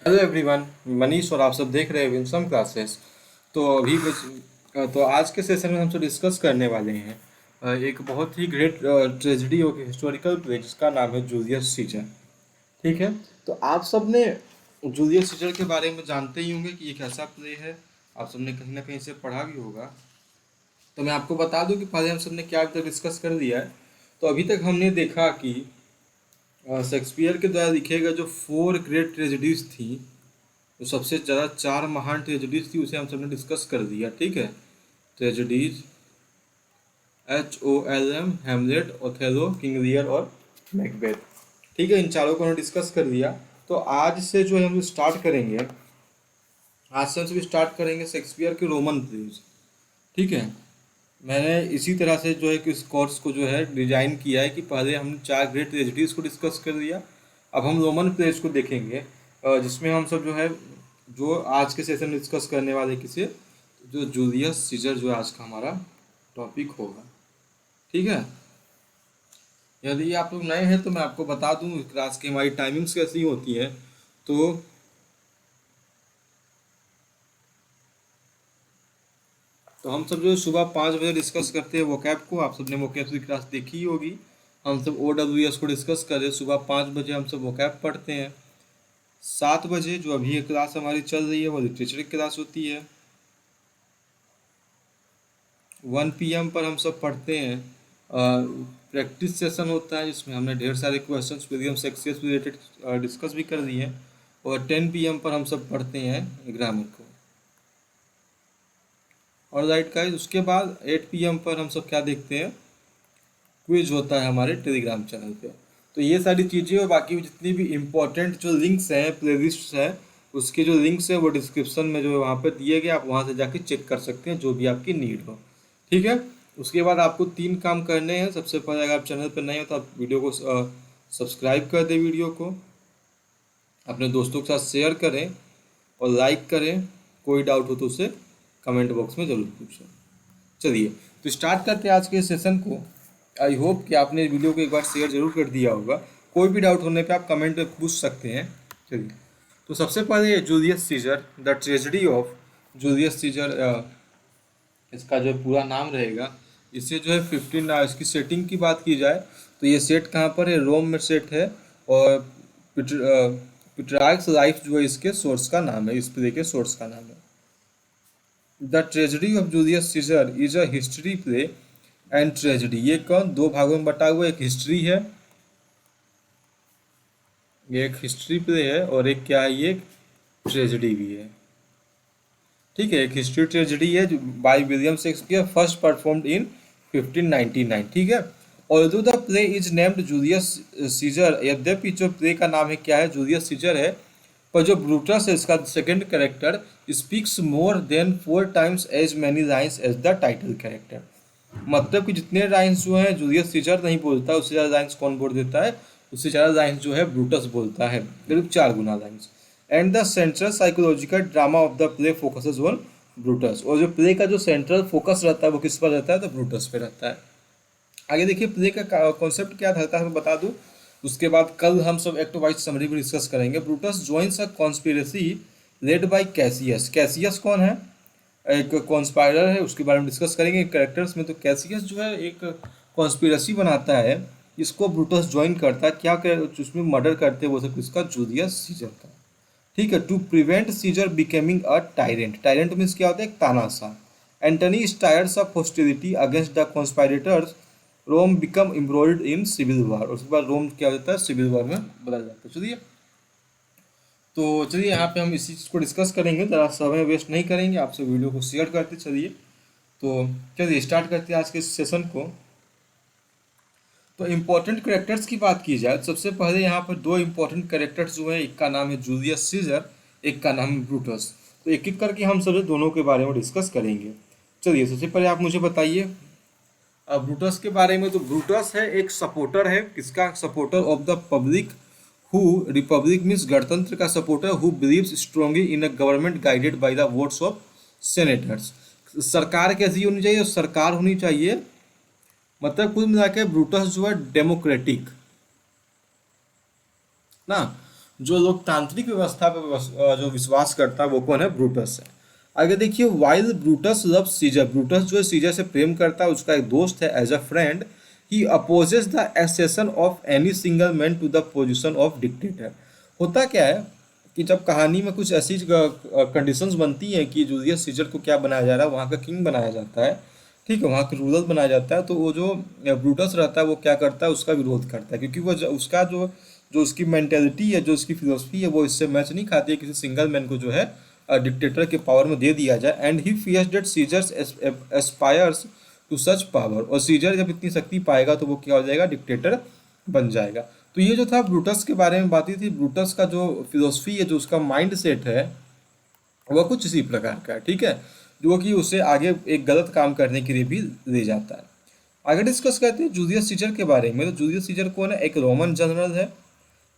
Hello everyone, Manish और आप सब देख रहे हैं विंसम क्लासेस। तो आज के सेशन में हम सब डिस्कस करने वाले हैं एक बहुत ही ग्रेट ट्रेजेडी और हिस्टोरिकल प्ले जिसका नाम है जूलियस सीजर। ठीक है। तो आप सब ने जूलियस सीजर के बारे में जानते ही होंगे कि ये कैसा प्ले है। आप सब ने कहीं ना कहीं से पढ़ा भी होगा। तो मैं आपको बता दूं कि पहले हम सब ने क्या अभी तक डिस्कस कर दिया है। तो अभी तक हमने देखा कि शेक्सपियर के द्वारा लिखे गए जो 4 ग्रेट ट्रेजेडीज थी, जो सबसे ज़्यादा 4 महान ट्रेजेडीज थी, उसे हम सबने डिस्कस कर दिया। ठीक है। ट्रेजेडीज HOLM, हेमलेट, ओथेलो, किंग लियर और मैकबेथ। ठीक है, इन चारों को हमने डिस्कस कर दिया। तो आज से जो है हम स्टार्ट करेंगे, आज से हम सब स्टार्ट करेंगे शेक्सपियर के रोमन प्लेज। ठीक है। मैंने इसी तरह से जो है कि इस कोर्स को जो है डिजाइन किया है कि पहले हमने 4 ग्रेट ट्रेजेडीज को डिस्कस कर दिया। अब हम रोमन प्लेज को देखेंगे, जिसमें हम सब जो है जो आज के सेशन में डिस्कस करने वाले किसे, जो जूलियस सीजर जो आज का हमारा टॉपिक होगा। ठीक है। यदि आप लोग नए हैं तो मैं आपको बता दूं क्लास की हमारी टाइमिंग्स कैसी होती है। तो तो हम सब जो सुबह 5 बजे डिस्कस करते हैं वोकैब को। आप सबने वोकैब की क्लास देखी ही होगी। हम सब OWS को डिस्कस कर रहे हैं। सुबह 5 बजे हम सब वोकैब पढ़ते हैं। 7 बजे जो अभी ये क्लास हमारी चल रही है वो लिटरेचर की क्लास होती है। 1 PM पर हम सब पढ़ते हैं, प्रैक्टिस सेशन होता है जिसमें हमने ढेर सारे क्वेश्चंस विलियम शेक्सपियर से रिलेटेड डिस्कस भी कर दिए हैं। और 10 PM पर हम सब पढ़ते हैं ग्रामर को। और राइट गाइस, उसके बाद 8 PM पर हम सब क्या देखते हैं, क्विज होता है हमारे टेलीग्राम चैनल पे। तो ये सारी चीज़ें और बाकी जितनी भी इम्पोर्टेंट जो लिंक्स हैं, प्लेलिस्ट है, उसके जो लिंक्स है वो डिस्क्रिप्शन में जो है वहाँ पे दिए गए। आप वहाँ से जाके चेक कर सकते हैं जो भी आपकी नीड हो। ठीक है। उसके बाद आपको 3 काम करने हैं। सबसे पहले अगर आप चैनल पर नए हो तो आप वीडियो को सब्सक्राइब कर दें, वीडियो को अपने दोस्तों के साथ शेयर करें और लाइक करें। कोई डाउट हो तो उसे कमेंट बॉक्स में ज़रूर पूछें। चलिए तो स्टार्ट करते हैं आज के सेशन को। आई होप कि आपने वीडियो को एक बार शेयर जरूर कर दिया होगा। कोई भी डाउट होने पे आप कमेंट में पूछ सकते हैं। चलिए, तो सबसे पहले Julius Caesar, the tragedy of Julius Caesar, इसका जो पूरा नाम रहेगा। इसे जो है 15, इसकी सेटिंग की बात की जाए तो ये सेट कहाँ पर है, रोम में सेट है। और पिट्रार्क्स लाइफ जो है इसके सोर्स का नाम है, इस प्ले के सोर्स का नाम है। The tragedy of Julius Caesar is a history play and tragedy. ये कौन, 2 भागों में बटा हुआ, एक हिस्ट्री है, ये एक हिस्ट्री प्ले है, और एक क्या है, ये ट्रेजेडी भी है। ठीक है, एक हिस्ट्री ट्रेजेडी है जो by William Shakespeare, first performed in 1599। ठीक है। और the play is named Julius Caesar, यद्यपि जो प्ले का नाम है क्या है, जूलियस सीजर है, पर जो ब्रूटस है इसका second character speaks more than 4 times as many lines as the title character. मतलब कि जितने लाइन्स जो हैं जूलियस सीजर नहीं बोलता, उससे ज़्यादा लाइन्स कौन बोल देता है, उससे ज़्यादा लाइन्स जो है ब्रूटस बोलता है, करीब 4 गुना lines. And the central psychological drama of the play focuses on Brutus. और जो प्ले का जो सेंट्रल फोकस रहता है वो किस पर रहता है, तो ब्रूटस पे रहता है। आगे देखिए प्ले का कॉन्सेप्ट क्या था मैं बता दूं। उसके बाद कल हम सब एक्ट वाइज समरी भी डिस्कस करेंगे। Brutus joins a conspiracy led by Cassius. Cassius कौन है, एक कॉन्स्पायरर है, उसके बारे में डिस्कस करेंगे कैरेक्टर्स में। तो कैसियस जो है एक कॉन्स्पिरेसी बनाता है, इसको ब्रूटस ज्वाइन करता है, क्या कर उसमें मर्डर करते हैं वो सब किसका, जूलियस सीजर का। ठीक है। To prevent Caesar becoming a tyrant. Tyrant means क्या होता है, एक तानाशाह। Antony stirs of hostility against the conspirators, Rome become embroiled in civil war. उसके बाद रोम क्या होता है, सिविल वॉर में बदल जाता है। चलिए, तो चलिए यहाँ पे हम इसी चीज़ को डिस्कस करेंगे, ज़रा समय वेस्ट नहीं करेंगे, आपसे वीडियो को शेयर करते चलिए। तो चलिए स्टार्ट करते हैं आज के सेशन को। तो इम्पोर्टेंट कैरेक्टर्स की बात की जाए तो सबसे पहले यहाँ पर 2 इम्पोर्टेंट कैरेक्टर्स जो हैं, एक का नाम है जूलियस सीजर, एक का नाम है ब्रूटस। तो एक एक करके हम सब दोनों के बारे में डिस्कस करेंगे। चलिए सबसे पहले आप मुझे बताइए ब्रूटस के बारे में। तो ब्रूटस है एक सपोर्टर है, किसका supporter, of the public, who, Republic means गणतंत्र का supporter, who believes strongly in a government guided by the votes of senators. सरकार कैसी होनी चाहिए, सरकार होनी चाहिए, मतलब कुल मिला के ब्रूटस जो है डेमोक्रेटिक ना, जो लोकतांत्रिक व्यवस्था पे जो विश्वास करता है वो कौन है? ब्रूटस है। आगे देखिए, while Brutus love Caesar, Brutus जो है सीजर से प्रेम करता है, उसका एक दोस्त है, as a friend he opposes the accession of any single man to the position of dictator. होता क्या है कि जब कहानी में कुछ ऐसी कंडीशंस बनती हैं कि जूलियस सीजर को क्या बनाया जा रहा है, वहाँ का किंग बनाया जाता है, ठीक है, वहाँ का रूलर बनाया जाता है, तो वो जो ब्रूटस रहता है वो क्या करता है? उसका विरोध करता है, क्योंकि वो उसका जो जो उसकी मेंटेलिटी है, जो उसकी फिलोसफी है, वो इससे मैच नहीं खाती है किसी सिंगल मैन को जो है डिक्टेटर के पावर में दे दिया जाए। And he fears that Caesar's aspires to such power, और सीजर जब इतनी शक्ति पाएगा तो वो क्या हो जाएगा? डिक्टेटर बन जाएगा। तो ये जो था ब्रूटस के बारे में बात थी। ब्रूटस का जो फिलोसफी है, जो उसका माइंड सेट है, वह कुछ इसी प्रकार का है, ठीक है, जो कि उसे आगे एक गलत काम करने के लिए भी ले जाता है। आगे डिस्कस करते हैं जूलियस सीजर के बारे में। तो जूलियस सीजर कौन है? एक रोमन जनरल है,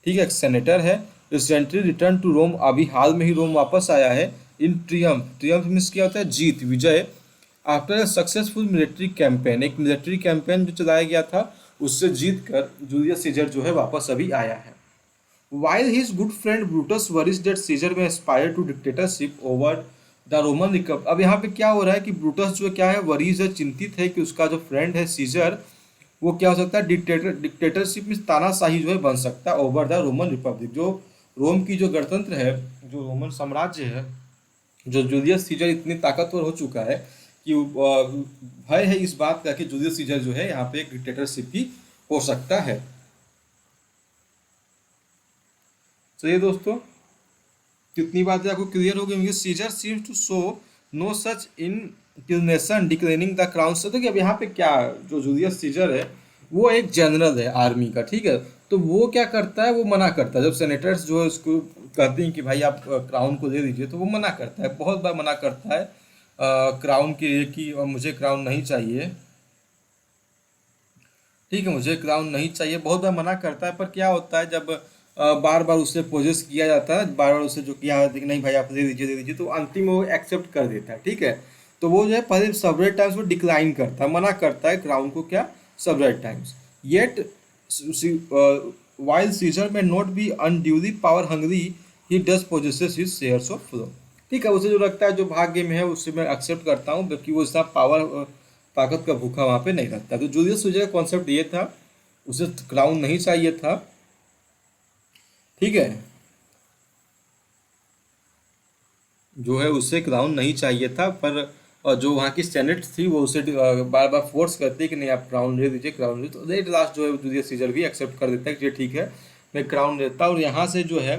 ठीक है, एक सेनेटर है, रिसेंटली रिटर्न टू रोम, अभी हाल में ही रोम वापस आया है, इन ट्रियम्फ, ट्रियम्फ मीन्स क्या होता है? जीत, विजय, after a successful military campaign, एक मिलिट्री कैंपेन जो चलाया गया था उससे जीत कर जूलियस सीजर जो है वापस अभी आया है। While his good friend Brutus worries that Caesar may aspire to dictatorship over the Roman Republic। अब यहाँ पे क्या हो रहा है कि ब्रूटस जो क्या है, वरीज है, चिंतित है कि उसका जो फ्रेंड है सीजर, वो क्या हो सकता है? डिक्टेटरशिप में तानाशाही जो है बन सकता है ओवर द रोमन रिपब्लिक, जो रोम की जो गणतंत्र है, जो रोमन साम्राज्य है, जो जूलियस सीजर इतनी ताकतवर हो चुका है कि भय है इस बात का कि जूलियस सीजर जो है यहाँ पे एक डिक्टेटरशिप भी हो सकता है। चलिए दोस्तों, कितनी बातें आपको क्लियर हो गई होंगी। Caesar seems to show no such inclination declining the crown. से देखिए अब यहाँ पे क्या, जो जूलियस सीजर है वो एक जनरल है आर्मी का, ठीक है, तो वो क्या करता है? वो मना करता है। जब सेनेटर्स जो है उसको कहते हैं कि भाई आप क्राउन को दे दीजिए, तो वो मना करता है, बहुत बार मना करता है क्राउन के लिए कि मुझे क्राउन नहीं चाहिए, ठीक है, मुझे क्राउन नहीं चाहिए, बहुत बार मना करता है। पर क्या होता है, जब बार बार उससे पोजेस किया जाता है, बार बार उससे जो किया जाता है कि नहीं भाई आप दे दीजिए, तो अंतिम में वो एक्सेप्ट कर देता है, ठीक है। तो वो जो है पहले सेवरल टाइम्स वो डिक्लाइन करता है, मना करता है क्राउन को, क्या, several times. Yet while Caesar may not be unduly power hungry, he does possesses his shares of throne। ठीक है, उसे जो लगता है जो भाग्य में है उससे मैं एक्सेप्ट करता हूँ, जबकि वो इतना पावर ताकत का भूखा वहाँ पे नहीं रहता। तो जूलियस सीजर का कॉन्सेप्ट ये था, उसे क्राउन नहीं चाहिए था, ठीक है, जो है उसे क्राउन नहीं चाहिए था, पर जो वहाँ की सेनेट थी वो उसे बार बार फोर्स करती है कि नहीं आप क्राउन ले दीजिए, क्राउन ले, तो लेट लास्ट जो है जूलियस सीजर भी एक्सेप्ट कर देता है कि ये ठीक है मैं क्राउन लेता हूँ। और यहाँ से जो है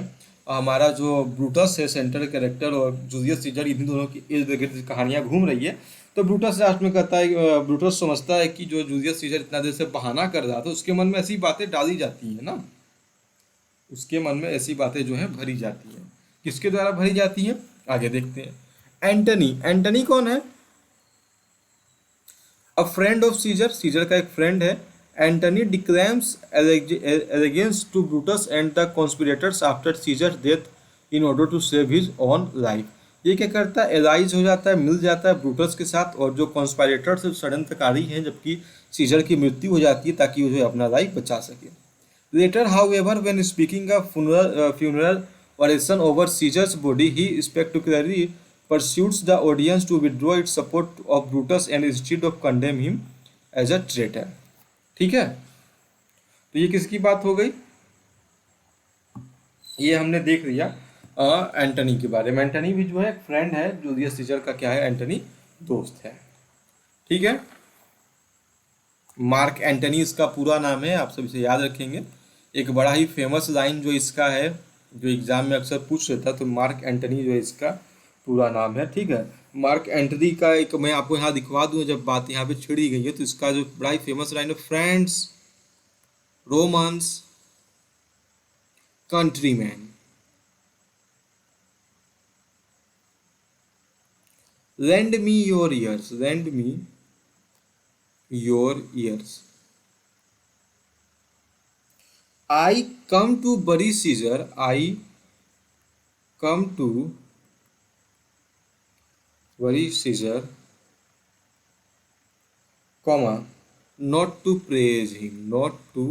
हमारा जो ब्रूटस है सेंट्रल कैरेक्टर, और जूलियस सीजर, इन्हीं दोनों की इर्द गिर्द कहानियाँ घूम रही है। तो ब्रूटस लास्ट में कहता है, ब्रूटस समझता है कि जो जूलियस सीजर इतना देर से बहाना कर रहा था, उसके मन में ऐसी बातें डाली जाती हैं ना, उसके मन में ऐसी बातें जो है भरी जाती हैं। किसके द्वारा भरी जाती हैं? आगे देखते हैं। एंटनी, एंटनी कौन है? A friend of Caesar, Caesar का एक फ्रेंड है। Antony declaims allegiance to Brutus and the conspirators after Caesar death in order to save his own life. ये क्या करता है? एलाइज हो जाता है, मिल जाता है ब्रूटस के साथ, और जो कॉन्स्पायरेटर्स षड्यंत्रकारी हैं, जबकि सीजर की मृत्यु हो जाती है ताकि वो जो है अपना लाइफ बचा सके। Later, however, when speaking of funeral oration over Caesar's body, he spectacularly pursues the audience to withdraw its support of Brutus and instead of condemn him as a traitor। ठीक है, तो ये किसकी बात हो गई? ये हमने देख लिया एंटनी के बारे में। एंटनी भी जो है फ्रेंड है जूलियस सीजर का, क्या है? एंटनी दोस्त है, ठीक है। मार्क एंटनी इसका पूरा नाम है, आप सब इसे याद रखेंगे। एक बड़ा ही फेमस लाइन जो इसका है, जो एग्जाम में अक्सर पूछ लेता, तो मार्क एंटनी जो है इसका पूरा नाम है, ठीक है। मार्क एंटनी का एक मैं आपको यहाँ दिखवा दूँ, जब बात यहाँ पे छिड़ी गई है, तो इसका जो बड़ा ही फेमस लाइन है, friends, Romans, countryman, lend me your ears, lend me your ears, I come to bury Caesar, I come to bury Caesar, comma, not to praise him, not to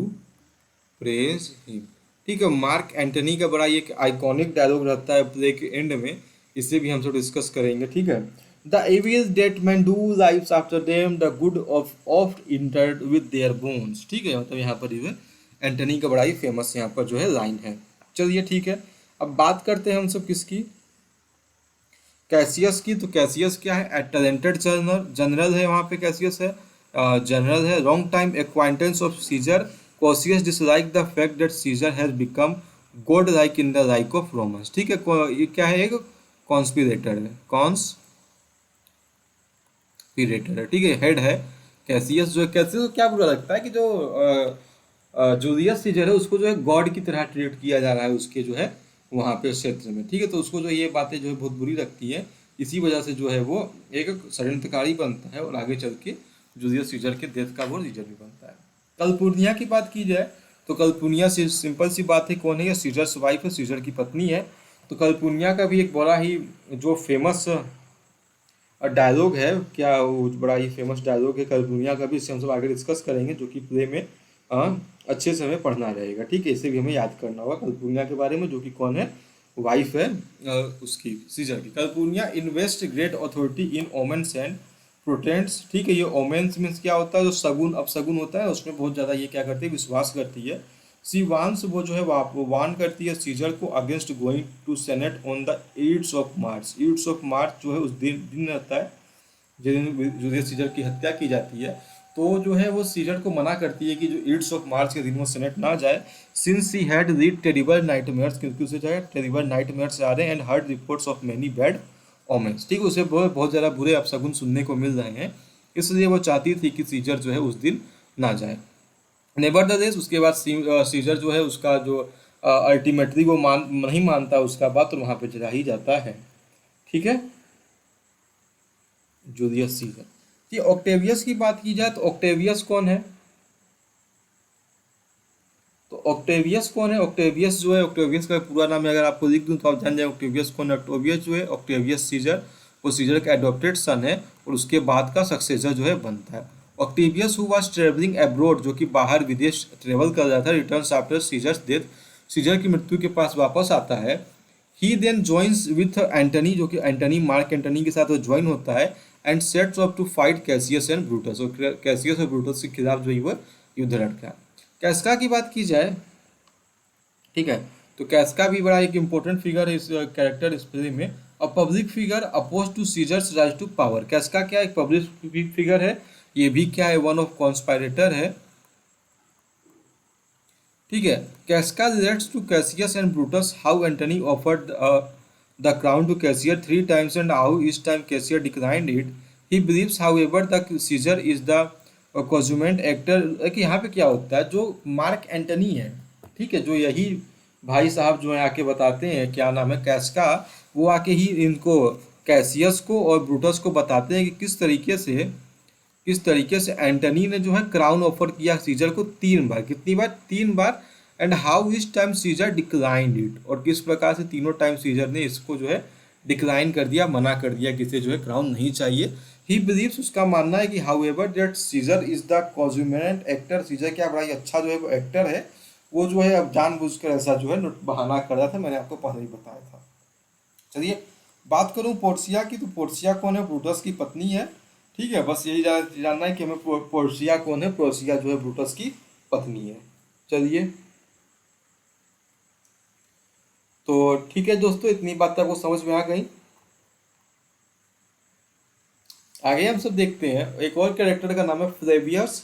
praise him। ठीक है। Mark Antony का बड़ा एक iconic dialogue रहता है play के and में, इसे भी हम सब डिस्कस करेंगे। ठीक है। The evil that man do lives after them the good of oft interred with their bones. ठीक है, मतलब यहाँ पर जो है एंटनी का बड़ा ही फेमस यहाँ पर जो है लाइन है। चलिए ठीक है, अब बात करते हैं हम सब किसकी, कैसियस की। तो कैसियस क्या है, ए टैलेंटेड जनरल जनरल है वहाँ पे, कैसियस है जनरल है। Long time acquaintance of Caesar, Cassius dislike the fact that Caesar has become god like in the like of Romans. ठीक है, ये क्या है, एक कॉन्स्पिरेटर है, कॉन्स्पिरेटर है। ठीक है, हेड है कैसियस। जो है कैसियस को क्या बुरा लगता है कि जो जूलियस सीजर है उसको जो है गॉड की तरह ट्रीट किया जा रहा है उसके जो है वहाँ पे क्षेत्र में। ठीक है, तो उसको जो ये बातें जो है बहुत बुरी लगती है, इसी वजह से जो है वो एक षड्यंत्रकारी बनता है और आगे चल के जूलियस सीजर के डेथ का वो रीजन भी बनता है। कल्पुर्निया की बात की जाए तो कल्पुर्निया से सिंपल सी बात है, कौन है, ये सीजर्स वाइफ है, सीजर की पत्नी है। तो कल्पुर्निया का भी एक बड़ा ही जो फेमस डायलॉग है, क्या वो बड़ा ही फेमस डायलॉग है कल्पुर्निया का भी, इससे हम सब आगे डिस्कस करेंगे, जो कि प्ले में अच्छे से हमें पढ़ना रहेगा। ठीक है, इसे भी हमें याद करना होगा कल्पुर्निया के बारे में, जो कि कौन है, वाइफ है उसकी सीजर की। Calpurnia invest great authority in omens and portents. ठीक है, ये ओमेंस मीन्स क्या होता है, जो शगुन अपशगुन होता है उसमें बहुत ज़्यादा ये क्या करती है, विश्वास करती है। सी वांस, वो जो है वो वार्न करती है सीजर को against going to Senate on the 8th of March. 8th of March जो है उस दिन रहता है जिस दिन जूलियस सीजर की हत्या की जाती है। तो जो है वो सीजर को मना करती है कि जो 8th ऑफ मार्च के दिन वो सेनेट ना जाए, since she had read terrible nightmares, क्योंकि उसे जो है टेरिबल नाइटमेयर्स आ रहे हैं, and heard reports of many bad omens. ठीक है, उसे बहुत बहुत ज़्यादा बुरे अपशगुन सुनने को मिल रहे हैं, इसलिए वो चाहती थी कि सीजर जो है उस दिन ना जाए। नेवरदलेस उसके बाद सीजर जो है उसका जो अल्टीमेटली वो नहीं मानता उसका बात, तो वहाँ पे चला ही जाता है। ठीक है, जूलियस सीजर। ये ऑक्टेवियस की बात की जाए तो ऑक्टेवियस कौन है, तो ऑक्टेवियस कौन है, ऑक्टेवियस जो है, ऑक्टेवियस का पूरा नाम है, अगर आपको लिख दूं तो आप जान जाए ऑक्टेवियस कौन है। ऑक्टेवियस जो है, ऑक्टेवियस सीजर, वो सीजर का एडॉप्टेड सन है और उसके बाद का सक्सेसर जो है बनता है। Octavius who was travelling abroad, जो कि बाहर विदेश ट्रेवल कर रहा था, returns after Caesar's death, Caesar की मृत्यु के पास वापस आता है। He then joins with Antony, जो कि एंटनी मार्क एंटनी के साथ वो ज्वाइन होता है, and sets up to fight Cassius and Brutus, और कैसियस और ब्रूटस के खिलाफ जो है वो युद्ध लड़ता है। कैस्का की बात की जाए, ठीक है, तो कैस्का भी बड़ा एक इंपॉर्टेंट फिगर है इस कैरेक्टर इस प्ले में। A public figure opposed to Caesar's rise to power. Casca क्या एक पब्लिक फिगर है, ये भी क्या है, वन ऑफ कॉन्स्पायरेटर है। ठीक है, Casca relates to Cassius and Brutus, how Antony offered the crown to Caesar 3 times and how each time Caesar declined it. He believes however the Caesar is the consummate actor. कि यहाँ पे क्या होता है, जो मार्क एंटनी है, ठीक है, जो यही भाई साहब जो है आके बताते हैं, क्या नाम है, कैस्का, वो आके ही इनको कैसियस को और ब्रूटस को बताते हैं कि किस तरीके से एंटनी ने जो है क्राउन ऑफर किया सीजर को 3 बार। कितनी बार, 3 बार। एंड हाउ इस टाइम सीजर डिक्लाइंड इट, और किस प्रकार से तीनों टाइम सीजर ने इसको जो है डिक्लाइन कर दिया, मना कर दिया कि इसे जो है क्राउन नहीं चाहिए। ही बिलीव्स, उसका मानना है कि however that Caesar is the consummate actor, Caesar क्या बड़ा ही अच्छा जो है वो एक्टर है, वो जो है अब जानबूझकर ऐसा जो है बहाना कर रहा था, मैंने आपको पहले ही बताया था। चलिए बात करूं पोर्सिया की, तो पोर्सिया कौन है, ब्रूटस की पत्नी है। ठीक है, बस यही जानना है कि हमें पोर्सिया कौन है, पोर्सिया जो है ब्रूटस की पत्नी है। चलिए, तो ठीक है दोस्तों, इतनी बात आपको समझ में आ गई। आगे हम सब देखते हैं, एक और कैरेक्टर का नाम है फ्लेवियस।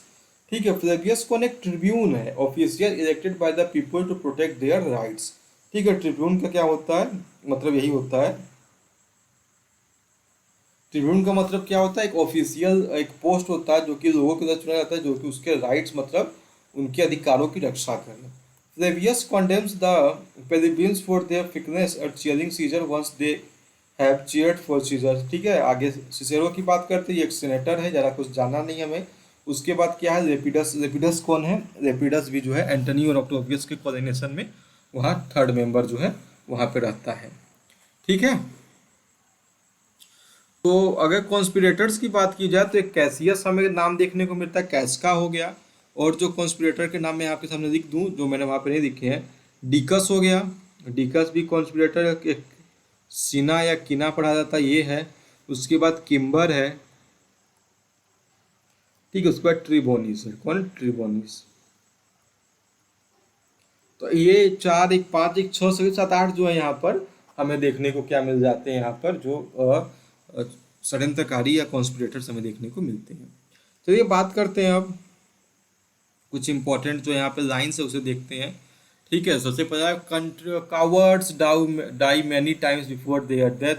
ठीक है, फ्लेवियस कौन, एक ट्रिब्यून है, official elected by the people to protect their rights. ठीक है, ट्रिब्यून का क्या होता है, मतलब यही होता है, ट्रिब्यून का मतलब क्या होता है, एक ऑफिशियल एक पोस्ट होता है जो कि लोगों के द्वारा चुना जाता है, जो कि उसके राइट्स मतलब उनके अधिकारों की रक्षा करे। Flavius condemns the plebeians for their fickleness at cheering Caesar once they have cheered for Caesar. ठीक है, आगे सिसेरो की बात करते हैं, एक सेनेटर है, ज़्यादा कुछ जानना नहीं हमें। उसके बाद क्या है, लेपिडस। लेपिडस कौन है, लेपिडस भी जो है एंटनी और ऑक्टोवियस के कोऑर्डिनेशन में वहाँ 3rd मेंबर जो है वहाँ पे रहता है। ठीक है, तो अगर कॉन्स्पिरेटर्स की बात की जाए तो एक कैसियस हमें नाम देखने को मिलता है, कैस्का हो गया, और जो कॉन्स्पिरेटर के नाम मैं आपके सामने लिख दूं, जो मैंने वहाँ पे नहीं लिखे हैं, डिकस हो गया, डिकस भी कॉन्स्पिरेटर, एक सिना या किना पढ़ा जाता है, ये है। उसके बाद किम्बर है, ठीक है। उसके बाद ट्रिबोनिस है, कौन? ट्रिबोनिस। तो ये चार, एक पाँच, एक छः, से सात, आठ जो है यहाँ पर हमें देखने को क्या मिल जाते हैं, यहाँ पर जो षड्यंत्रकारी या कॉन्स्पिरेटर्स हमें देखने को मिलते हैं। तो ये बात करते हैं अब कुछ इंपॉर्टेंट जो यहाँ पे लाइन्स है उसे देखते हैं, ठीक है। सबसे पहला, country cowards die many times before their death,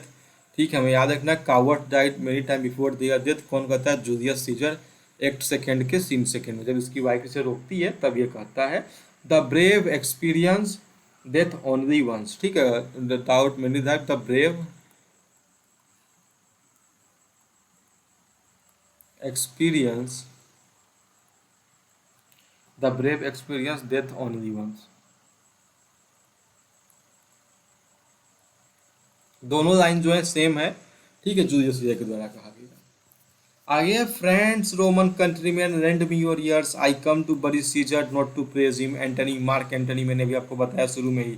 ठीक है। हमें याद रखना, coward died many time before their death कौन कहता है? जूलियस सीजर, एक्ट सेकेंड के सीन सेकेंड में, जब इसकी वाइफ से रोकती है तब ये कहता है। The brave experience death only once, ठीक है। Without many time the brave experience death only once. दोनों लाइन जो है सेम है, ठीक है, जूलियस सीजर के द्वारा कहा गया। आगे, friends Roman countryman lend me your ears, I come to bury Caesar not to praise him. Antony, Mark Antony, मैंने भी आपको बताया शुरू में ही,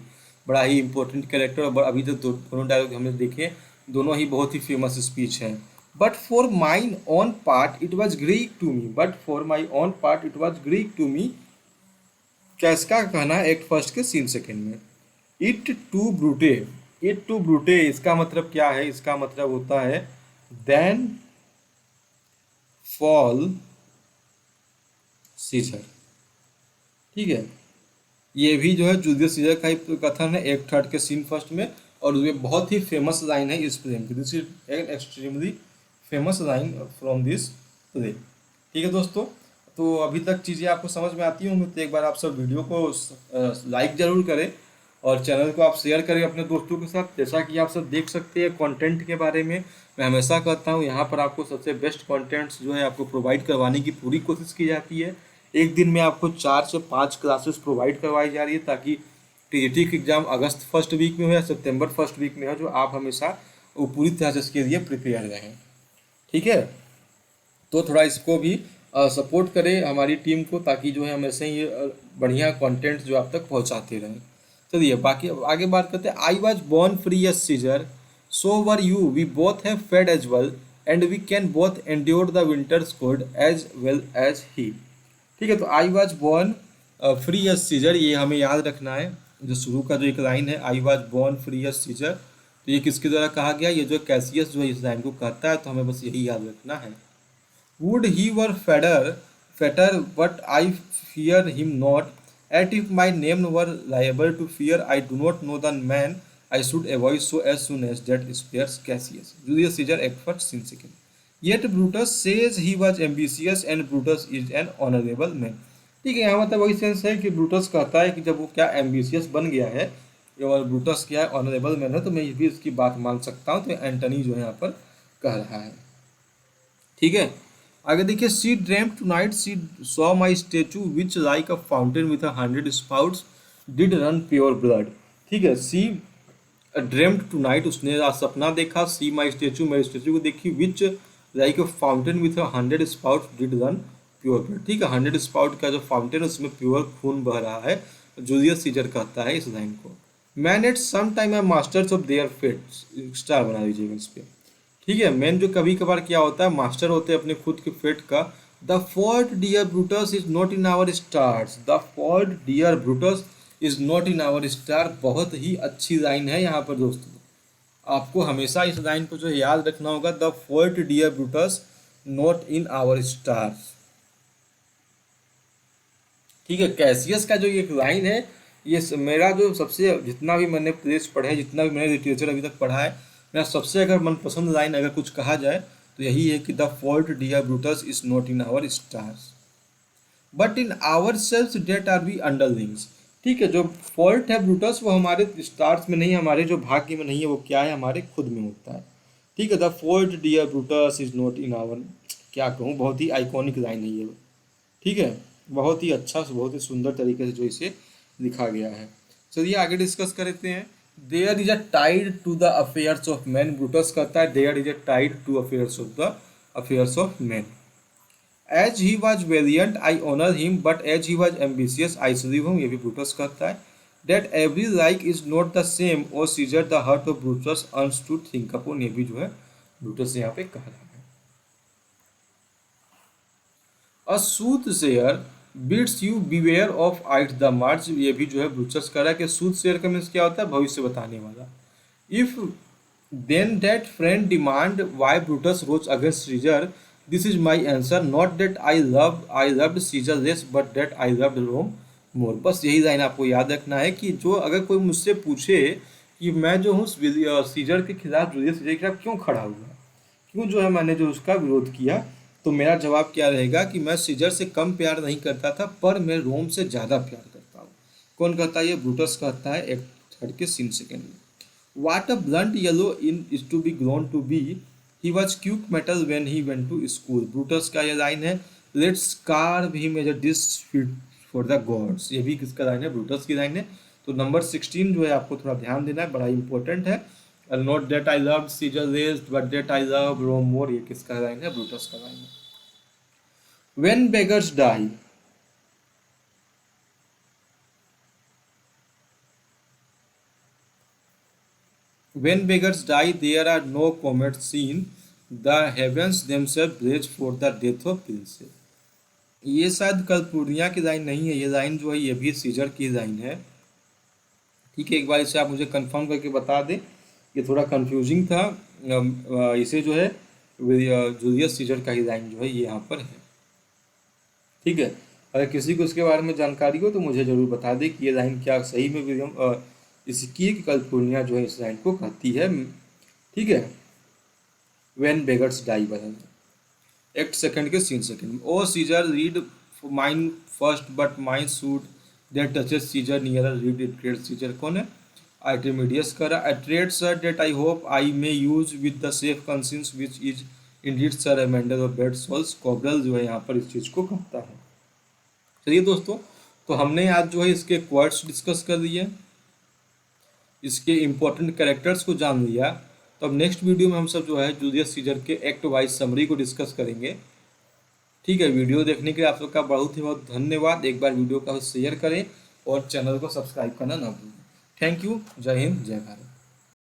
बड़ा ही इंपॉर्टेंट कैरेक्टर, और अभी तक दोनों डायलॉग हमने देखे, दोनों ही बहुत ही फेमस स्पीच हैं। But for my own part it was Greek to me, but for my own part it was Greek to me, Casca कहना है एक्ट फर्स्ट के सीन सेकेंड में। Et tu Brute, et tu Brute इसका मतलब क्या है? इसका मतलब होता है देन फॉल सीजर, ठीक है। ये भी जो है जूलियस सीजर का ही कथन है एक्ट थर्ड के सीन फर्स्ट में, और ये बहुत ही फेमस लाइन है इस प्ले की। This is an extremely famous line from this play, ठीक है दोस्तों। तो अभी तक चीज़ें आपको समझ में आती होंगी, तो एक बार आप सब वीडियो को लाइक ज़रूर करें और चैनल को आप शेयर करें अपने दोस्तों के साथ। जैसा कि आप सब देख सकते हैं कंटेंट के बारे में मैं हमेशा कहता हूँ, यहाँ पर आपको सबसे बेस्ट कंटेंट्स जो है आपको प्रोवाइड करवाने की पूरी कोशिश की जाती है। एक दिन में आपको 4 से 5 क्लासेस प्रोवाइड करवाई जा रही है, ताकि टीजीटी की एग्ज़ाम अगस्त फर्स्ट वीक में हो या सितंबर फर्स्ट वीक में हो, जो आप हमेशा वो पूरी तरह से इसके लिए प्रिपेयर रहें, ठीक है। तो थोड़ा इसको भी सपोर्ट करें हमारी टीम को, ताकि जो है हमेशा ही बढ़िया कंटेंट जो आप तक पहुंचाते रहें। चलिए बाकी आगे बात करते हैं। I was born free as Caesar, so were you, we both have fed as well, and we can both endure the winter's cold as well as he, ठीक है। तो I was born free as Caesar, ये हमें याद रखना है। जो शुरू का जो एक लाइन है, I was born free as Caesar, तो ये किसके द्वारा कहा गया? ये जो कैसियस जो है इस लाइन को कहता है, तो हमें बस यही याद रखना है। Would he were fatter, but I fear him not. At if my name were liable to fear, I do not know the man I should avoid so as soon as that spares Cassius. Julius Caesar act first, scene second. Yet Brutus says he was ambitious and Brutus is an honorable man. ठीक है, यहाँ मतलब वही sense है कि Brutus कहता है कि जब वो क्या एम्बिशियस बन गया है और ब्रूटस क्या है ऑनरेबल मैन है, तो मैं भी इसकी बात मान सकता हूँ। तो एंटनी जो है यहाँ पर कह रहा है, ठीक है। आगे देखिए, she dreamt tonight she saw my statue which like a fountain with 100 spouts did run pure blood, ठीक है। सी ड्रेम्ड टू नाइट, उसने आज सपना देखा, सी माई स्टेचू, मेरे स्टेचू को देखी, विच like a fountain with 100 spouts did run pure blood, ठीक है। 100 स्पाउट का जो फाउंटेन उसमें प्योर खून बह रहा है, जूलियस सीजर कहता है इस लाइन को। Man at some time I masters of their fates, star बना दीजिएगा इस पर, ठीक है। मैन जो कभी कभार क्या होता है, मास्टर होते हैं अपने खुद के फेट का। The fault dear Brutus is not in our stars, the fault dear Brutus is not in our star, बहुत ही अच्छी लाइन है यहाँ पर दोस्तों। आपको हमेशा इस लाइन को जो याद रखना होगा, the fault dear Brutus not in our stars, ठीक है। कैसियस का जो ये लाइन है, ये मेरा जो सबसे जितना भी मैंने प्लेस पढ़े हैं, जितना भी मैंने लिटरेचर अभी तक पढ़ा है, मेरा सबसे अगर मनपसंद लाइन अगर कुछ कहा जाए तो यही है कि the fault dear Brutus is not in our stars but in ourselves that are we underlings, ठीक है। जो फॉल्ट है ब्रूटस वो हमारे स्टार्स में नहीं, हमारे जो भाग्य में नहीं है, वो क्या है, हमारे खुद में होता है, ठीक है। The fault dear Brutus is not in our, क्या कहूँ, बहुत ही आइकॉनिक लाइन है ये, ठीक है। बहुत ही अच्छा, बहुत ही सुंदर तरीके से जो इसे लिखा गया है। चलिए आगे डिस्कस करते हैं। There is a tide to the affairs of man, Brutus कहता है there is a tide to affairs of man. As he was valiant I honour him but as he was ambitious I slew him, ये भी Brutus कहता है। That every like is not the same or seizure the heart of Brutus earns to think upon, ये भी जो है Brutus यहाँ पे कह रहा है. A soothsayer bids you beware of it the march, ये भी जो है ब्रूटस कह रहा है कि soothsayer का मीन्स क्या होता है, भविष्य बताने वाला. If then that friend demand why Brutus rose against Caesar, this is my answer, not that I loved Caesar less but that I loved Rome more. बस यही लाइन आपको याद रखना है कि जो अगर कोई मुझसे पूछे कि मैं जो हूँ सीजर के खिलाफ, जूलियस सीजर के खिलाफ क्यों खड़ा हुआ, क्यों जो है मैंने जो उसका विरोध किया, तो मेरा जवाब क्या रहेगा कि मैं सीजर से कम प्यार नहीं करता था पर मैं रोम से ज़्यादा प्यार करता हूँ. कौन कहता है ये, ब्रूटस कहता है एक्ट थर्ड के सीन सेकेंड में. What a blunt yellow in is to be grown to be. He was quick metal when he went to school. Brutus का ये लाइन है, Let's carve him as a dish fit for the gods. ये भी किसका line है, Brutus की line है. तो नंबर 16 जो है आपको थोड़ा ध्यान देना है, बड़ा इंपॉर्टेंट है. Not that I love Caesar less but that I love Rome more, ये किसका लाइन है, ब्रूटस का लाइन है. When beggars die, when beggars die, there are no comets seen. The heavens themselves blaze for the death of princes. ये शायद कलपूर्निया की line नहीं है, ये लाइन जो है ये भी सीजर की लाइन है. ठीक है, एक बार इसे आप मुझे कंफर्म करके बता दें, ये थोड़ा कंफ्यूजिंग था. इसे जो है जूलियस सीजर का ही लाइन जो है ये यहाँ पर है. ठीक है, अगर किसी को इसके बारे में जानकारी हो तो मुझे ज़रूर बता दें कि ये लाइन क्या सही में विलियम इसकी कैलिफोर्निया जो है इस लाइन को कहती है. ठीक है, व्हेन बेगर्स डाई बदल एक्ट सेकंड के scene second. O Caesar read mine first but mine suit that touches Caesar near read it great. Caesar कौन है, आर्टेमिडियस का. I trade sir that I hope I may use with the safe conscience which is indeed sir a mender of bad soles. Cobbler जो है यहाँ पर इस चीज़ को कहता है. चलिए दोस्तों, तो हमने आज जो है इसके क्वर्ड्स डिस्कस कर दिए, इसके इम्पोर्टेंट कैरेक्टर्स को जान लिया. तो अब नेक्स्ट वीडियो में हम सब जो है जूलियस सीजर के एक्ट वाइज समरी को डिस्कस करेंगे. ठीक है, वीडियो देखने के लिए आप सबका बहुत ही बहुत धन्यवाद. एक बार वीडियो का शेयर करें और चैनल को सब्सक्राइब करना ना भूलें. Thank you. जय हिंद, जय भारत.